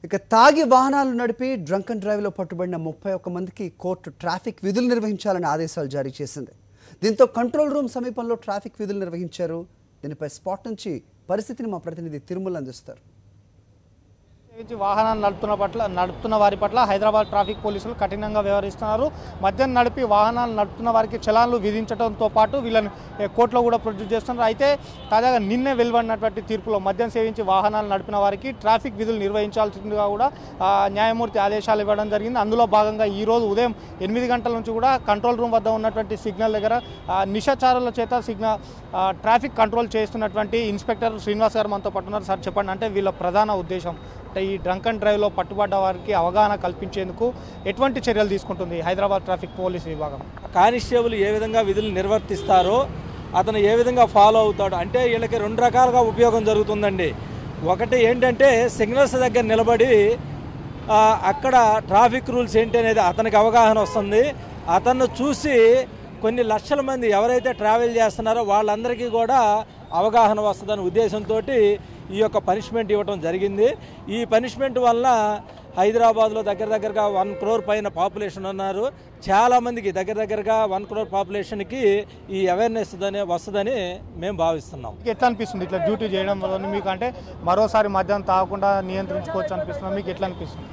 ఇక తాగి వాహనాలు నడిపి డ్రంక్ అండ్ డ్రైవ్లో పట్టుబడిన 31 మందికి కోర్టు ట్రాఫిక్ విధులు నిర్వహించాలని ఆదేశాలు జారీ చేసింది. దీంతో కంట్రోల్ రూమ్ సమీపంలో ట్రాఫిక్ విధులు నిర్వహించారు. దీనిపై స్పాట్ నుంచి పరిస్థితిని మా ప్రతినిధి తిరుమల అందిస్తారు. వాహనాలు నడుపుతున్న వారి పట్ల హైదరాబాద్ ట్రాఫిక్ పోలీసులు కఠినంగా వ్యవహరిస్తున్నారు. మద్యం నడిపి వాహనాలు నడుపుతున్న వారికి చలాన్లు విధించడంతో పాటు వీళ్ళని కోర్టులో కూడా ప్రొడ్యూస్ చేస్తున్నారు. అయితే తాజాగా నిన్నే వెలువడినటువంటి తీర్పులో మద్యం సేవించి వాహనాలు నడిపిన వారికి ట్రాఫిక్ విధులు నిర్వహించాల్సిందిగా కూడా న్యాయమూర్తి ఆదేశాలు ఇవ్వడం జరిగింది. అందులో భాగంగా ఈరోజు ఉదయం 8 గంటల నుంచి కూడా కంట్రోల్ రూమ్ వద్ద ఉన్నటువంటి సిగ్నల్ దగ్గర నిశాచారుల చేత ట్రాఫిక్ కంట్రోల్ చేస్తున్నటువంటి ఇన్స్పెక్టర్ శ్రీనివాస్ గారు మనతో పాటు ఉన్నారు. సార్ చెప్పండి, అంటే వీళ్ళ ప్రధాన ఉద్దేశం అంటే ఈ డ్రంక్ అండ్ డ్రైవ్లో పట్టుబడ్డ వారికి అవగాహన కల్పించేందుకు ఎటువంటి చర్యలు తీసుకుంటుంది హైదరాబాద్ ట్రాఫిక్ పోలీస్ విభాగం? కానిస్టేబుల్ ఏ విధంగా విధులు నిర్వర్తిస్తారో అతను ఏ విధంగా ఫాలో అవుతాడు అంటే వీళ్ళకి 2 రకాలుగా ఉపయోగం జరుగుతుందండి. ఒకటి ఏంటంటే సిగ్నల్స్ దగ్గర నిలబడి అక్కడ ట్రాఫిక్ రూల్స్ ఏంటి అనేది అతనికి అవగాహన వస్తుంది. అతన్ని చూసి కొన్ని లక్షల మంది ఎవరైతే ట్రావెల్ చేస్తున్నారో వాళ్ళందరికీ కూడా అవగాహన వస్తుందనే ఉద్దేశంతో ఈ యొక్క పనిష్మెంట్ ఇవ్వడం జరిగింది. ఈ పనిష్మెంట్ వల్ల హైదరాబాద్లో దగ్గరగా 1 crore పైన పాపులేషన్ ఉన్నారు. చాలామందికి దగ్గరగా 1 crore పాపులేషన్కి ఈ అవేర్నెస్ వస్తుందని మేము భావిస్తున్నాం. ఎట్లా అనిపిస్తుంది ఇట్లా డ్యూటీ చేయడం వల్ల మీకు? అంటే మరోసారి మద్యం తాగకుండా నియంత్రించుకోవచ్చు అనిపిస్తుంది మీకు? ఎట్లా అనిపిస్తుంది?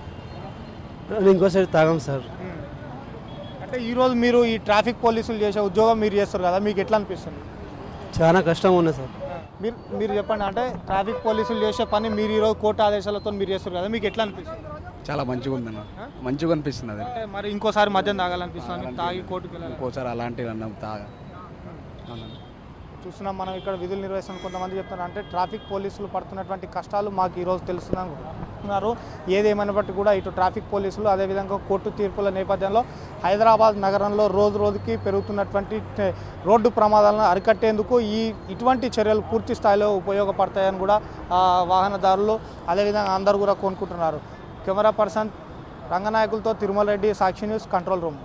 ఇంకోసారి తాగం సార్. అంటే ఈరోజు మీరు ఈ ట్రాఫిక్ పోలీసులు చేసే ఉద్యోగం మీరు చేస్తారు కదా, మీకు ఎట్లా అనిపిస్తుంది? చాలా కష్టంగా ఉంది సార్. మీరు చెప్పండి, అంటే ట్రాఫిక్ పోలీసులు చేసే పని మీరు ఈరోజు కోర్టు ఆదేశాలతో మీరు చేస్తారు కదా, మీకు ఎట్లా అనిపిస్తుంది? చాలా మంచిగా ఉందన్న, మంచిగా అనిపిస్తుంది. అది అంటే మరి ఇంకోసారి మద్యం తాగాలనిపిస్తుంది, తాగి కోర్టుకు వెళ్ళాలి, ఇంకోసారి అలాంటివి అన్నాం తాగా చూస్తున్నాం మనం ఇక్కడ విధులు నిర్వహిస్తున్న కొంతమంది చెప్తున్నారు. అంటే ట్రాఫిక్ పోలీసులు పడుతున్నటువంటి కష్టాలు మాకు ఈరోజు తెలుస్తున్నారు. ఏదేమైనప్పటికీ కూడా ఇటు ట్రాఫిక్ పోలీసులు అదేవిధంగా కోర్టు తీర్పుల నేపథ్యంలో హైదరాబాద్ నగరంలో రోజుకి పెరుగుతున్నటువంటి రోడ్డు ప్రమాదాలను అరికట్టేందుకు ఇటువంటి చర్యలు పూర్తి స్థాయిలో ఉపయోగపడతాయని కూడా వాహనదారులు అదేవిధంగా అందరూ కూడా కోరుకుంటున్నారు. కెమెరా పర్సన్ రంగనాయకులతో తిరుమల రెడ్డి, సాక్షి న్యూస్, కంట్రోల్ రూమ్.